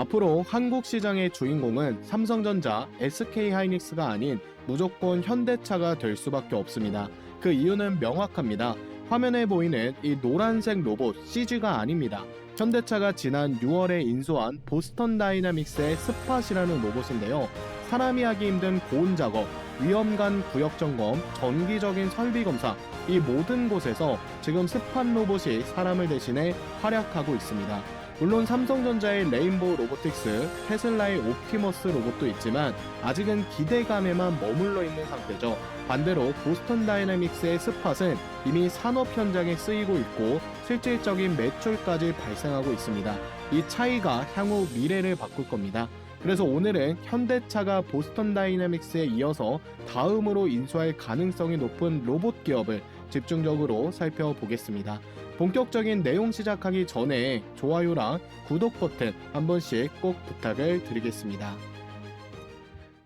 앞으로 한국 시장의 주인공은 삼성전자, SK하이닉스가 아닌 무조건 현대차가 될 수밖에 없습니다. 그 이유는 명확합니다. 화면에 보이는 이 노란색 로봇 CG가 아닙니다. 현대차가 지난 6월에 인수한 보스턴 다이나믹스의 스팟이라는 로봇인데요. 사람이 하기 힘든 고온 작업, 위험간 구역 점검, 정기적인 설비 검사, 이 모든 곳에서 지금 스팟 로봇이 사람을 대신해 활약하고 있습니다. 물론 삼성전자의 레인보우 로보틱스, 테슬라의 옵티머스 로봇도 있지만 아직은 기대감에만 머물러 있는 상태죠. 반대로 보스턴 다이나믹스의 스팟은 이미 산업 현장에 쓰이고 있고 실질적인 매출까지 발생하고 있습니다. 이 차이가 향후 미래를 바꿀 겁니다. 그래서 오늘은 현대차가 보스턴 다이나믹스에 이어서 다음으로 인수할 가능성이 높은 로봇 기업을 집중적으로 살펴보겠습니다. 본격적인 내용 시작하기 전에 좋아요랑 구독 버튼 한 번씩 꼭 부탁을 드리겠습니다.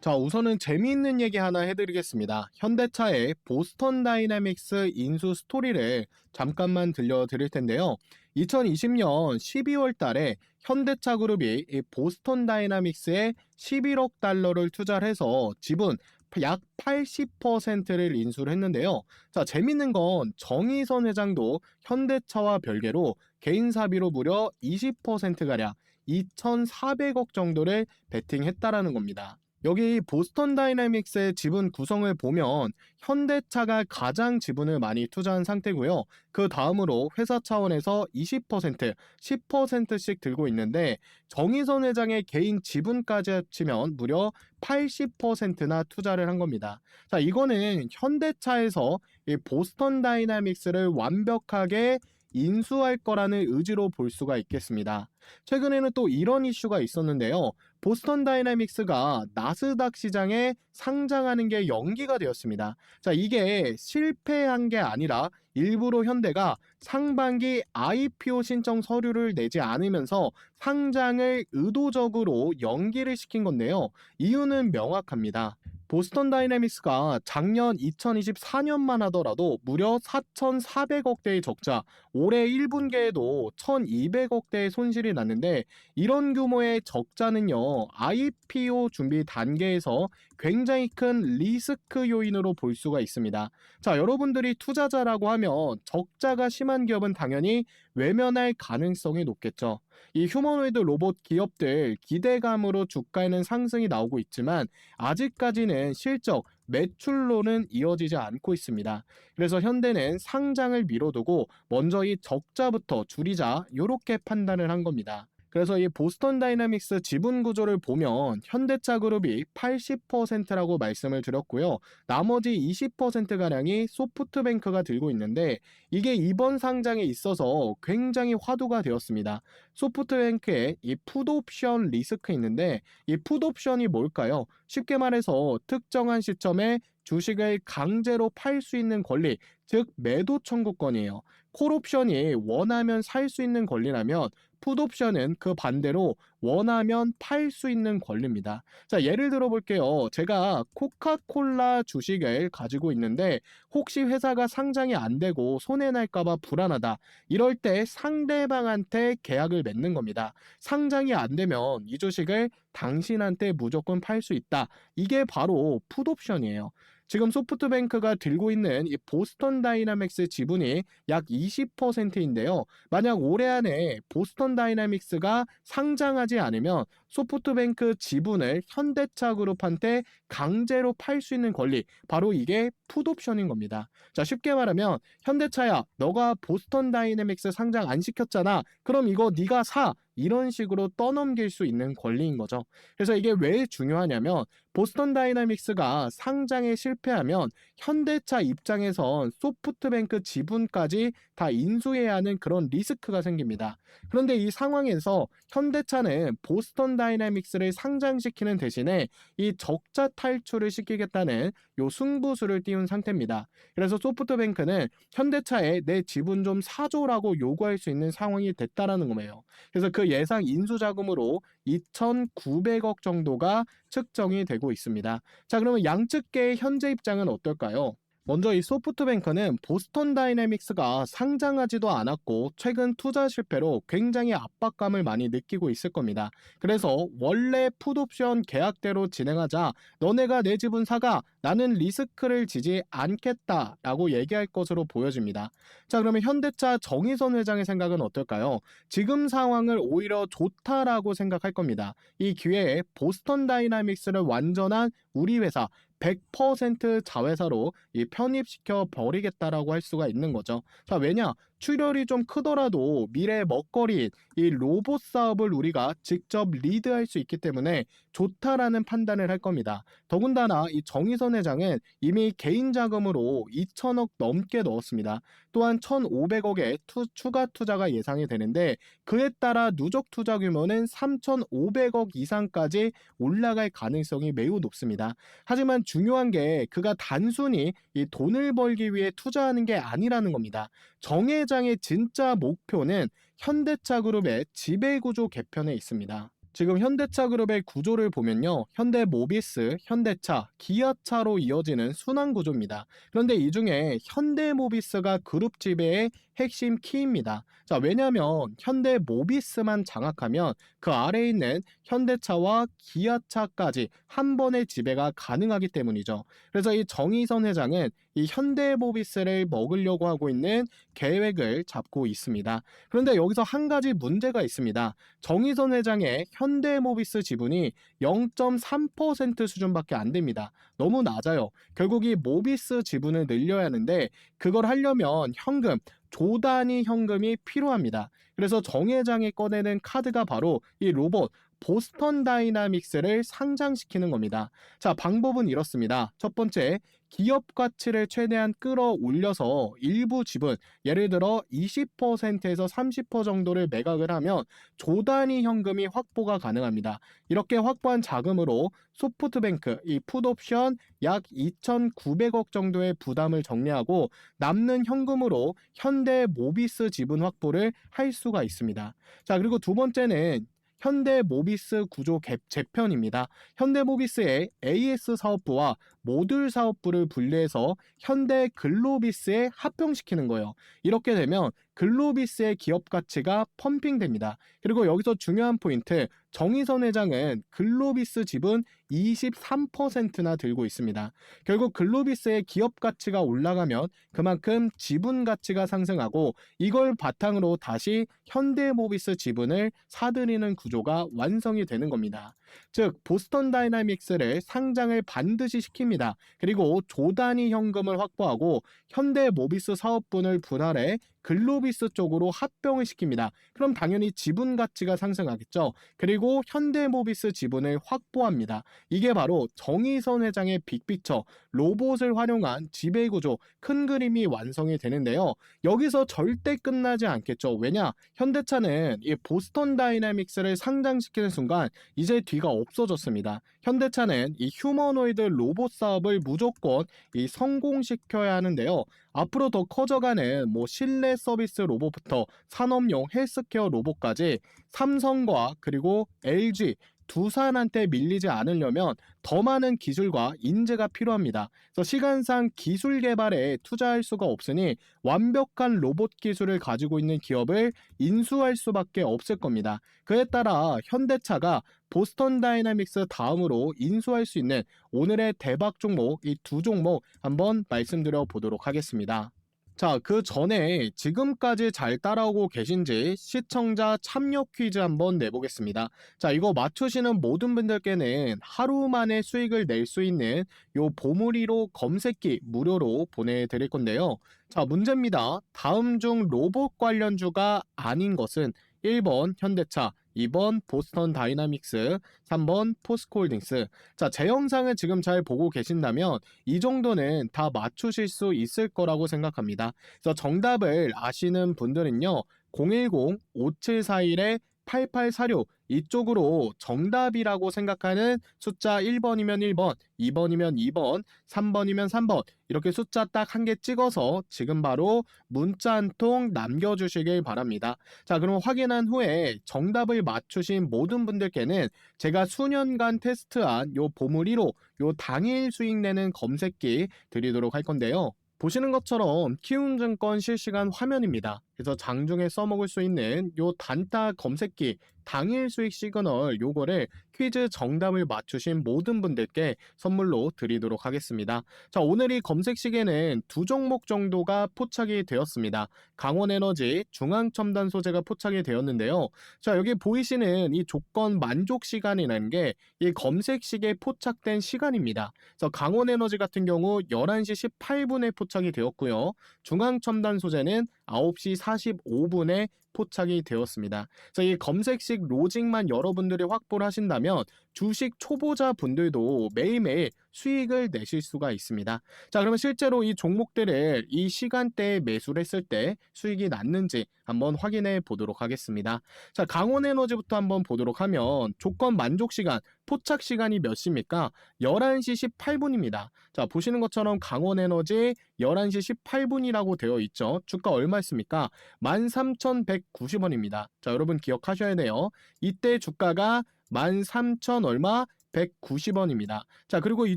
자, 우선은 재미있는 얘기 하나 해드리겠습니다. 현대차의 보스턴 다이나믹스 인수 스토리를 잠깐만 들려드릴 텐데요. 2020년 12월 달에 현대차 그룹이 이 보스턴 다이나믹스에 11억 달러를 투자를 해서 지분 약 80%를 인수를 했는데요. 자, 재밌는 건 정의선 회장도 현대차와 별개로 개인 사비로 무려 20%가량 2,400억 정도를 베팅했다라는 겁니다. 여기 보스턴 다이나믹스의 지분 구성을 보면 현대차가 가장 지분을 많이 투자한 상태고요. 그 다음으로 회사 차원에서 20%, 10%씩 들고 있는데 정의선 회장의 개인 지분까지 합치면 무려 80%나 투자를 한 겁니다. 자, 이거는 현대차에서 이 보스턴 다이나믹스를 완벽하게 인수할 거라는 의지로 볼 수가 있겠습니다. 최근에는 또 이런 이슈가 있었는데요. 보스턴 다이나믹스가 나스닥 시장에 상장하는 게 연기가 되었습니다. 자, 이게 실패한 게 아니라 일부러 현대가 상반기 IPO 신청 서류를 내지 않으면서 상장을 의도적으로 연기를 시킨 건데요. 이유는 명확합니다. 보스턴 다이나믹스가 작년 2024년만 하더라도 무려 4,400억대의 적자, 올해 1분기에도 1,200억대의 손실이 났는데 이런 규모의 적자는요, IPO 준비 단계에서 굉장히 큰 리스크 요인으로 볼 수가 있습니다. 자, 여러분들이 투자자라고 하면 적자가 심한 기업은 당연히 외면할 가능성이 높겠죠. 이 휴머노이드 로봇 기업들 기대감으로 주가에는 상승이 나오고 있지만 아직까지는 실적, 매출로는 이어지지 않고 있습니다. 그래서 현대는 상장을 미뤄두고 먼저 이 적자부터 줄이자 이렇게 판단을 한 겁니다. 그래서 이 보스턴 다이나믹스 지분 구조를 보면 현대차 그룹이 80%라고 말씀을 드렸고요. 나머지 20%가량이 소프트뱅크가 들고 있는데 이게 이번 상장에 있어서 굉장히 화두가 되었습니다. 소프트뱅크에 이 풋옵션 리스크 있는데 이 풋옵션이 뭘까요? 쉽게 말해서 특정한 시점에 주식을 강제로 팔 수 있는 권리, 즉 매도 청구권이에요. 콜옵션이 원하면 살 수 있는 권리라면 풋옵션은 그 반대로 원하면 팔 수 있는 권리입니다. 자, 예를 들어 볼게요. 제가 코카콜라 주식을 가지고 있는데 혹시 회사가 상장이 안 되고 손해 날까봐 불안하다. 이럴 때 상대방한테 계약을 맺는 겁니다. 상장이 안 되면 이 주식을 당신한테 무조건 팔 수 있다. 이게 바로 풋옵션이에요. 지금 소프트뱅크가 들고 있는 이 보스턴 다이나믹스 지분이 약 20%인데요. 만약 올해 안에 보스턴 다이나믹스가 상장하지 않으면 소프트뱅크 지분을 현대차 그룹한테 강제로 팔 수 있는 권리, 바로 이게 풋옵션인 겁니다. 자, 쉽게 말하면 현대차야, 너가 보스턴 다이내믹스 상장 안 시켰잖아. 그럼 이거 네가 사. 이런 식으로 떠넘길 수 있는 권리인 거죠. 그래서 이게 왜 중요하냐면 보스턴 다이나믹스가 상장에 실패하면 현대차 입장에선 소프트뱅크 지분까지 다 인수해야 하는 그런 리스크가 생깁니다. 그런데 이 상황에서 현대차는 보스턴 다이나믹스를 상장시키는 대신에 이 적자 탈출을 시키겠다는 요 승부수를 띄운 상태입니다. 그래서 소프트뱅크는 현대차에 내 지분 좀 사줘라고 요구할 수 있는 상황이 됐다라는 거예요. 그래서 그 예상 인수 자금으로 2,900억 정도가 측정이 되고 있습니다. 자, 그러면 양측계의 현재 입장은 어떨까요? 먼저 이 소프트뱅크는 보스턴 다이내믹스가 상장하지도 않았고 최근 투자 실패로 굉장히 압박감을 많이 느끼고 있을 겁니다. 그래서 원래 풋옵션 계약대로 진행하자, 너네가 내 지분 사가, 나는 리스크를 지지 않겠다라고 얘기할 것으로 보여집니다. 자, 그러면 현대차 정의선 회장의 생각은 어떨까요? 지금 상황을 오히려 좋다라고 생각할 겁니다. 이 기회에 보스턴 다이나믹스를 완전한 우리 회사 100% 자회사로 편입시켜 버리겠다라고 할 수가 있는 거죠. 자, 왜냐? 출혈이 좀 크더라도 미래의 먹거리인 이 로봇 사업을 우리가 직접 리드할 수 있기 때문에 좋다라는 판단을 할 겁니다. 더군다나 이 정의선 회장은 이미 개인 자금으로 2천억 넘게 넣었습니다. 또한 1,500억의 추가 투자가 예상이 되는데, 그에 따라 누적 투자 규모는 3,500억 이상까지 올라갈 가능성이 매우 높습니다. 하지만 중요한 게 그가 단순히 이 돈을 벌기 위해 투자하는 게 아니라는 겁니다. 정 회장의 진짜 목표는 현대차 그룹의 지배구조 개편에 있습니다. 지금 현대차 그룹의 구조를 보면요, 현대모비스, 현대차, 기아차로 이어지는 순환 구조입니다. 그런데 이 중에 현대모비스가 그룹 지배의 핵심 키입니다. 자, 왜냐하면 현대모비스만 장악하면 그 아래에 있는 현대차와 기아차까지 한 번의 지배가 가능하기 때문이죠. 그래서 이 정의선 회장은 이 현대모비스를 먹으려고 하고 있는 계획을 잡고 있습니다. 그런데 여기서 한 가지 문제가 있습니다. 정의선 회장의 현대모비스 지분이 0.3% 수준밖에 안 됩니다. 너무 낮아요. 결국 이 모비스 지분을 늘려야 하는데, 그걸 하려면 현금, 조 단위 현금이 필요합니다. 그래서 정 회장이 꺼내는 카드가 바로 이 로봇 보스턴 다이나믹스를 상장시키는 겁니다. 자, 방법은 이렇습니다. 첫 번째, 기업 가치를 최대한 끌어올려서 일부 지분, 예를 들어 20%에서 30% 정도를 매각을 하면 조 단위 현금이 확보가 가능합니다. 이렇게 확보한 자금으로 소프트뱅크, 이 풋옵션 약 2,900억 정도의 부담을 정리하고 남는 현금으로 현대 모비스 지분 확보를 할 수가 있습니다. 자, 그리고 두 번째는 현대모비스 구조 재편입니다. 현대모비스의 AS 사업부와 모듈 사업부를 분리해서 현대글로비스에 합병시키는 거예요. 이렇게 되면 글로비스의 기업 가치가 펌핑됩니다. 그리고 여기서 중요한 포인트, 정의선 회장은 글로비스 지분 23%나 들고 있습니다. 결국 글로비스의 기업 가치가 올라가면 그만큼 지분 가치가 상승하고, 이걸 바탕으로 다시 현대모비스 지분을 사들이는 구조가 완성이 되는 겁니다. 즉, 보스턴 다이나믹스를 상장을 반드시 시킵니다. 그리고 조 단위 현금을 확보하고 현대모비스 사업분을 분할해 글로비스 쪽으로 합병을 시킵니다. 그럼 당연히 지분 가치가 상승하겠죠. 그리고 현대모비스 지분을 확보합니다. 이게 바로 정의선 회장의 빅픽처, 로봇을 활용한 지배구조, 큰 그림이 완성이 되는데요. 여기서 절대 끝나지 않겠죠. 왜냐? 현대차는 이 보스턴 다이내믹스를 상장시키는 순간 이제 뒤가 없어졌습니다. 현대차는 이 휴머노이드 로봇 사업을 무조건 성공시켜야 하는데요. 앞으로 더 커져가는 실내 서비스 로봇부터 산업용 헬스케어 로봇까지 삼성과 그리고 LG, 두산한테 밀리지 않으려면 더 많은 기술과 인재가 필요합니다. 그래서 시간상 기술 개발에 투자할 수가 없으니 완벽한 로봇 기술을 가지고 있는 기업을 인수할 수밖에 없을 겁니다. 그에 따라 현대차가 보스턴 다이나믹스 다음으로 인수할 수 있는 오늘의 대박 종목, 이 두 종목 한번 말씀드려 보도록 하겠습니다. 자, 그 전에 지금까지 잘 따라오고 계신지 시청자 참여 퀴즈 한번 내보겠습니다. 자, 이거 맞추시는 모든 분들께는 하루 만에 수익을 낼 수 있는 요 보물이로 검색기 무료로 보내드릴 건데요. 자, 문제입니다. 다음 중 로봇 관련주가 아닌 것은 1번 현대차, 2번 보스턴 다이나믹스, 3번 포스코홀딩스. 자, 제 영상을 지금 잘 보고 계신다면 이 정도는 다 맞추실 수 있을 거라고 생각합니다. 그래서 정답을 아시는 분들은요, 010-5741-8846 이쪽으로 정답이라고 생각하는 숫자 1번이면 1번, 2번이면 2번, 3번이면 3번 이렇게 숫자 딱 한 개 찍어서 지금 바로 문자 한 통 남겨주시길 바랍니다. 자, 그럼 확인한 후에 정답을 맞추신 모든 분들께는 제가 수년간 테스트한 요 보물 1호, 요 당일 수익 내는 검색기 드리도록 할 건데요. 보시는 것처럼 키움증권 실시간 화면입니다. 그래서 장중에 써먹을 수 있는 요 단타 검색기 당일 수익 시그널 요거를 퀴즈 정답을 맞추신 모든 분들께 선물로 드리도록 하겠습니다. 자, 오늘 이 검색식에는 두 종목 정도가 포착이 되었습니다. 강원에너지, 중앙첨단 소재가 포착이 되었는데요. 자, 여기 보이시는 이 조건 만족 시간이라는 게 이 검색식에 포착된 시간입니다. 그래서 강원에너지 같은 경우 11시 18분에 포착이 되었고요. 중앙첨단 소재는 9시 45분에 포착이 되었습니다. 그래서 이 검색식 로직만 여러분들이 확보를 하신다면 주식 초보자 분들도 매일매일 수익을 내실 수가 있습니다. 자, 그러면 실제로 이 종목들을 이 시간대에 매수를 했을 때 수익이 났는지 한번 확인해 보도록 하겠습니다. 자, 강원에너지부터 한번 보도록 하면 조건 만족 시간, 포착 시간이 몇 시입니까? 11시 18분입니다. 자, 보시는 것처럼 강원에너지 11시 18분이라고 되어 있죠. 주가 얼마였습니까? 13,190원입니다. 자, 여러분 기억하셔야 돼요. 이때 주가가 13,000 얼마? 190원입니다. 자, 그리고 이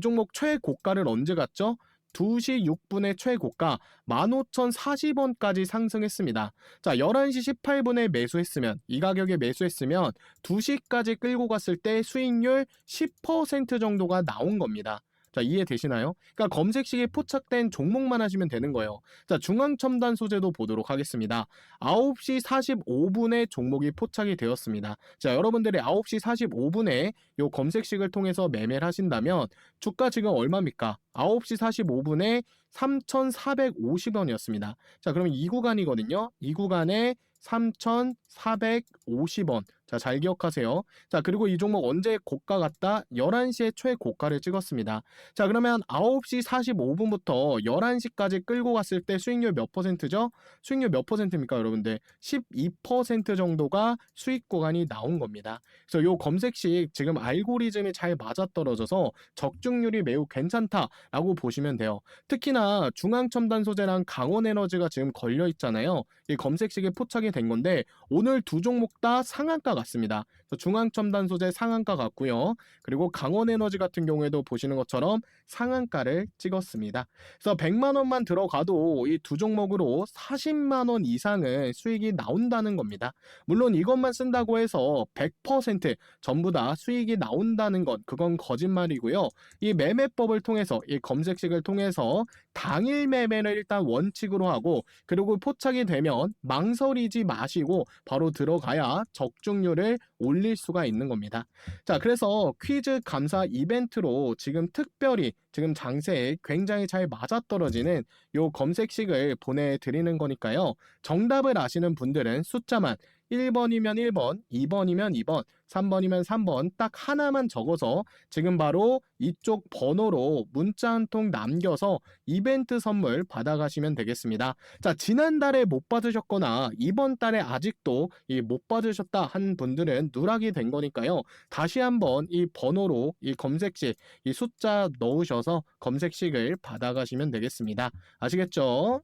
종목 최고가를 언제 갔죠? 2시 6분에 최고가 15,040원까지 상승했습니다. 자, 11시 18분에 매수했으면, 이 가격에 매수했으면 2시까지 끌고 갔을 때 수익률 10% 정도가 나온 겁니다. 자, 이해되시나요? 그러니까 검색식에 포착된 종목만 하시면 되는 거예요. 자, 중앙첨단 소재도 보도록 하겠습니다. 9시 45분에 종목이 포착이 되었습니다. 자, 여러분들이 9시 45분에 요 검색식을 통해서 매매를 하신다면 주가 지금 얼마입니까? 9시 45분에 3,450원이었습니다. 자, 그러면 이 구간이거든요. 이 구간에 3,450원. 자, 잘 기억하세요. 자, 그리고 이 종목 언제 고가 갔다? 11시에 최고가를 찍었습니다. 자, 그러면 9시 45분부터 11시까지 끌고 갔을 때 수익률 몇 퍼센트죠? 수익률 몇 퍼센트입니까, 여러분들? 12% 정도가 수익 구간이 나온 겁니다. 그래서 요 검색식 지금 알고리즘이 잘 맞아떨어져서 적중률이 매우 괜찮다라고 보시면 돼요. 특히나 중앙첨단 소재랑 강원에너지가 지금 걸려 있잖아요. 이 검색식에 포착이 된 건데 오늘 두 종목 다 상한가 같습니다. 중앙첨단 소재 상한가 같고요. 그리고 강원에너지 같은 경우에도 보시는 것처럼 상한가를 찍었습니다. 그래서 100만 원만 들어가도 이 두 종목으로 40만 원 이상의 수익이 나온다는 겁니다. 물론 이것만 쓴다고 해서 100% 전부 다 수익이 나온다는 것, 그건 거짓말이고요. 이 매매법을 통해서, 이 검색식을 통해서 당일 매매를 일단 원칙으로 하고, 그리고 포착이 되면 망설이지 마시고 바로 들어가야 적중률을 올릴 수가 있는 겁니다. 자, 그래서 퀴즈 감사 이벤트로 지금 특별히 지금 장세에 굉장히 잘 맞아떨어지는 요 검색식을 보내드리는 거니까요. 정답을 아시는 분들은 숫자만 1번이면 1번, 2번이면 2번, 3번이면 3번 딱 하나만 적어서 지금 바로 이쪽 번호로 문자 한 통 남겨서 이벤트 선물 받아가시면 되겠습니다. 자, 지난달에 못 받으셨거나 이번 달에 아직도 못 받으셨다 한 분들은 누락이 된 거니까요. 다시 한번 이 번호로 이 검색식 이 숫자 넣으셔서 검색식을 받아가시면 되겠습니다. 아시겠죠?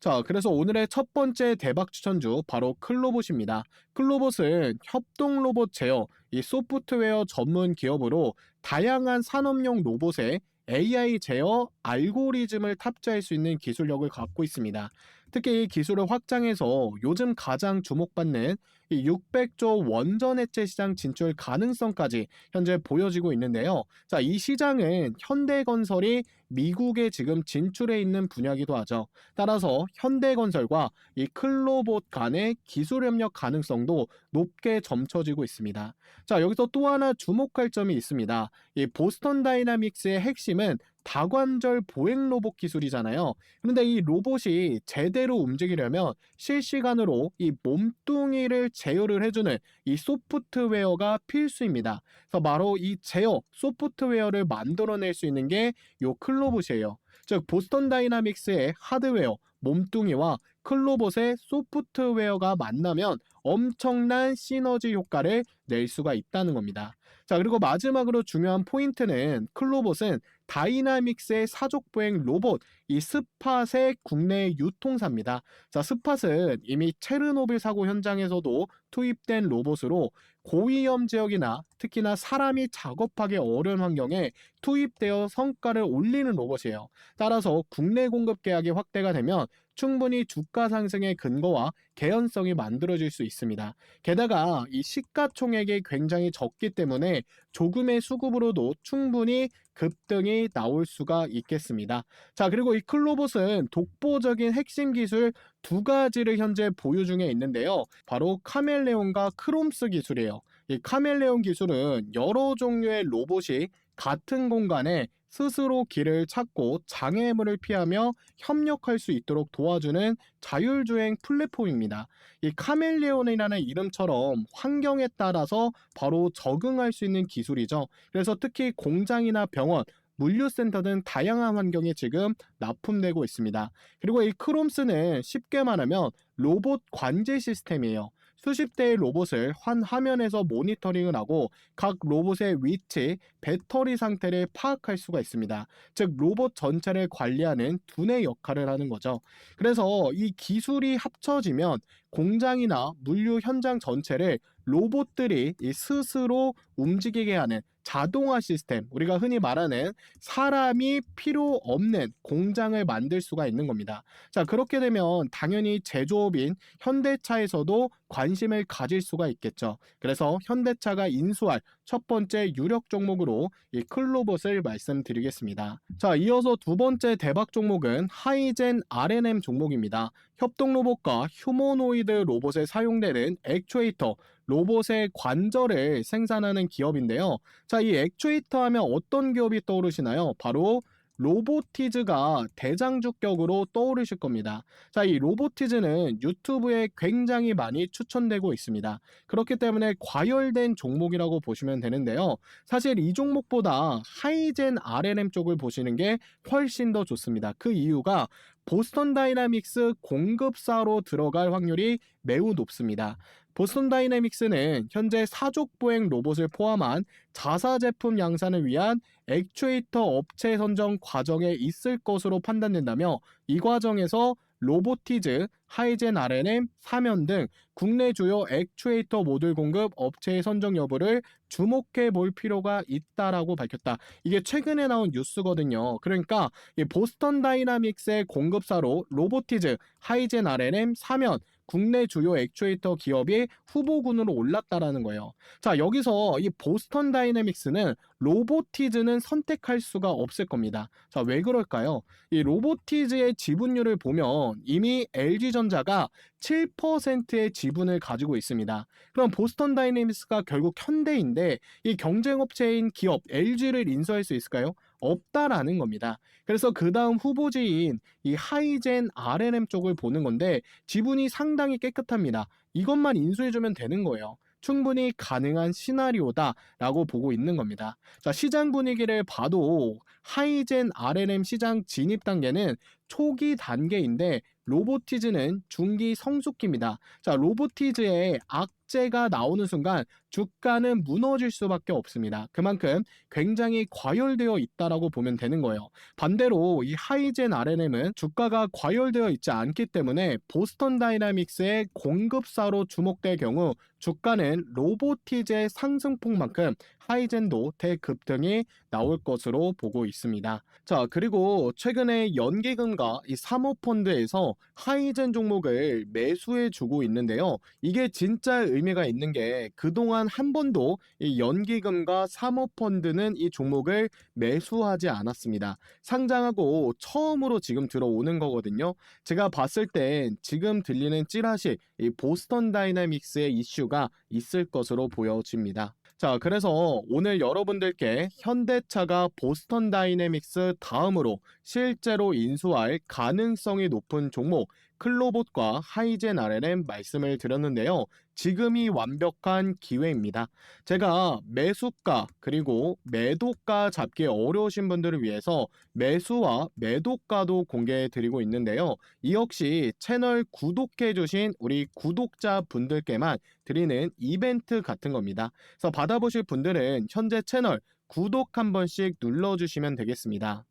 자, 그래서 오늘의 첫 번째 대박 추천주 바로 클로봇입니다. 클로봇은 협동 로봇 제어, 이 소프트웨어 전문 기업으로 다양한 산업용 로봇에 AI 제어 알고리즘을 탑재할 수 있는 기술력을 갖고 있습니다. 특히 이 기술을 확장해서 요즘 가장 주목받는 이 600조 원전 해체 시장 진출 가능성까지 현재 보여지고 있는데요. 자, 이 시장은 현대건설이 미국에 지금 진출해 있는 분야이기도 하죠. 따라서 현대건설과 이 클로봇 간의 기술 협력 가능성도 높게 점쳐지고 있습니다. 자, 여기서 또 하나 주목할 점이 있습니다. 이 보스턴 다이나믹스의 핵심은 다관절 보행 로봇 기술이잖아요. 그런데 이 로봇이 제대로 움직이려면 실시간으로 이 몸뚱이를 제어를 해주는 이 소프트웨어가 필수입니다. 그래서 바로 이 제어 소프트웨어를 만들어낼 수 있는 게 요 클로봇이에요. 즉 보스턴 다이나믹스의 하드웨어 몸뚱이와 클로봇의 소프트웨어가 만나면 엄청난 시너지 효과를 낼 수가 있다는 겁니다. 자, 그리고 마지막으로 중요한 포인트는 클로봇은 다이나믹스의 사족보행 로봇 이 스팟의 국내 유통사입니다. 자, 스팟은 이미 체르노빌 사고 현장에서도 투입된 로봇으로 고위험 지역이나 특히나 사람이 작업하기 어려운 환경에 투입되어 성과를 올리는 로봇이에요. 따라서 국내 공급 계약이 확대가 되면 충분히 주가 상승의 근거와 개연성이 만들어질 수 있습니다. 게다가 이 시가총액이 굉장히 적기 때문에 조금의 수급으로도 충분히 급등이 나올 수가 있겠습니다. 자, 그리고 이 클로봇은 독보적인 핵심 기술 두 가지를 현재 보유 중에 있는데요. 바로 카멜레온과 크롬스 기술이에요. 이 카멜레온 기술은 여러 종류의 로봇이 같은 공간에 스스로 길을 찾고 장애물을 피하며 협력할 수 있도록 도와주는 자율주행 플랫폼입니다. 이 카멜레온이라는 이름처럼 환경에 따라서 바로 적응할 수 있는 기술이죠. 그래서 특히 공장이나 병원, 물류센터 등 다양한 환경에 지금 납품되고 있습니다. 그리고 이 크롬스는 쉽게 말하면 로봇 관제 시스템이에요. 수십 대의 로봇을 한 화면에서 모니터링을 하고 각 로봇의 위치, 배터리 상태를 파악할 수가 있습니다. 즉 로봇 전체를 관리하는 두뇌 역할을 하는 거죠. 그래서 이 기술이 합쳐지면 공장이나 물류 현장 전체를 로봇들이 스스로 움직이게 하는 자동화 시스템, 우리가 흔히 말하는 사람이 필요 없는 공장을 만들 수가 있는 겁니다. 자, 그렇게 되면 당연히 제조업인 현대차에서도 관심을 가질 수가 있겠죠. 그래서 현대차가 인수할 첫 번째 유력 종목으로 이 클로봇을 말씀드리겠습니다. 자, 이어서 두 번째 대박 종목은 하이젠 R&M 종목입니다. 협동 로봇과 휴머노이드 로봇에 사용되는 액추에이터, 로봇의 관절을 생산하는 기업인데요. 자, 이 액추에이터 하면 어떤 기업이 떠오르시나요? 바로 로보티즈가 대장주격으로 떠오르실 겁니다. 자, 이 로보티즈는 유튜브에 굉장히 많이 추천되고 있습니다. 그렇기 때문에 과열된 종목이라고 보시면 되는데요. 사실 이 종목보다 하이젠 R&M 쪽을 보시는 게 훨씬 더 좋습니다. 그 이유가 보스턴 다이나믹스 공급사로 들어갈 확률이 매우 높습니다. 보스턴 다이내믹스는 현재 사족 보행 로봇을 포함한 자사 제품 양산을 위한 액추에이터 업체 선정 과정에 있을 것으로 판단된다며 이 과정에서 로보티즈, 하이젠 R&M, 사면 등 국내 주요 액추에이터 모듈 공급 업체의 선정 여부를 주목해 볼 필요가 있다라고 밝혔다. 이게 최근에 나온 뉴스거든요. 그러니까 이 보스턴 다이나믹스의 공급사로 로보티즈, 하이젠 R&M, 사면 국내 주요 액추에이터 기업이 후보군으로 올랐다라는 거예요. 자, 여기서 이 보스턴 다이내믹스는 로보티즈는 선택할 수가 없을 겁니다. 자, 왜 그럴까요? 이 로보티즈의 지분율을 보면 이미 LG전자가 7%의 지분을 가지고 있습니다. 그럼 보스턴 다이내믹스가 결국 현대인데 이 경쟁업체인 기업 LG를 인수할 수 있을까요? 없다라는 겁니다. 그래서 그 다음 후보지인 이 하이젠 R&M 쪽을 보는 건데 지분이 상당히 깨끗합니다. 이것만 인수해주면 되는 거예요. 충분히 가능한 시나리오다라고 보고 있는 겁니다. 자, 시장 분위기를 봐도 하이젠 R&M 시장 진입 단계는 초기 단계인데 로보티즈는 중기 성숙기입니다. 자, 로보티즈의 악재가 나오는 순간 주가는 무너질 수밖에 없습니다. 그만큼 굉장히 과열되어 있다라고 보면 되는 거예요. 반대로 이 하이젠 R&M은 주가가 과열되어 있지 않기 때문에 보스턴 다이나믹스의 공급사로 주목될 경우 주가는 로보티즈의 상승폭만큼 하이젠도 대급등이 나올 것으로 보고 있습니다. 자, 그리고 최근에 연기금과 이 사모펀드에서 하이젠 종목을 매수해 주고 있는데요. 이게 진짜 의미가 있는 게 그동안 한 번도 이 연기금과 사모펀드는 이 종목을 매수하지 않았습니다. 상장하고 처음으로 지금 들어오는 거거든요. 제가 봤을 땐 지금 들리는 찌라시 이 보스턴 다이내믹스의 이슈가 있을 것으로 보여집니다. 자, 그래서 오늘 여러분들께 현대차가 보스턴 다이내믹스 다음으로 실제로 인수할 가능성이 높은 종목 클로봇과 하이젠 R&M 말씀을 드렸는데요. 지금이 완벽한 기회입니다. 제가 매수가 그리고 매도가 잡기 어려우신 분들을 위해서 매수와 매도가도 공개해 드리고 있는데요. 이 역시 채널 구독해 주신 우리 구독자 분들께만 드리는 이벤트 같은 겁니다. 그래서 받아보실 분들은 현재 채널 구독 한 번씩 눌러주시면 되겠습니다.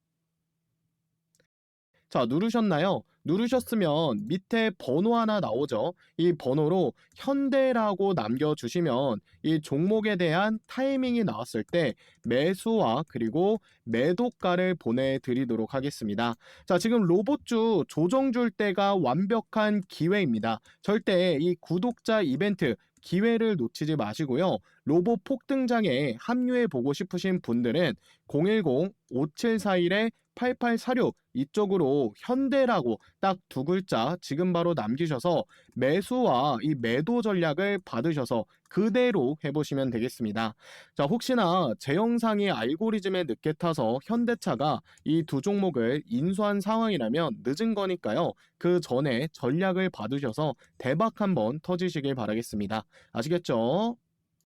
자, 누르셨나요? 누르셨으면 밑에 번호 하나 나오죠. 이 번호로 현대라고 남겨주시면 이 종목에 대한 타이밍이 나왔을 때 매수와 그리고 매도가를 보내드리도록 하겠습니다. 자, 지금 로봇주 조정 줄 때가 완벽한 기회입니다. 절대 이 구독자 이벤트 기회를 놓치지 마시고요. 로봇 폭등장에 합류해 보고 싶으신 분들은 010-5741-8846 이쪽으로 현대라고 딱 두 글자 지금 바로 남기셔서 매수와 이 매도 전략을 받으셔서 그대로 해보시면 되겠습니다. 자, 혹시나 제 영상이 알고리즘에 늦게 타서 현대차가 이 두 종목을 인수한 상황이라면 늦은 거니까요. 그 전에 전략을 받으셔서 대박 한번 터지시길 바라겠습니다. 아시겠죠?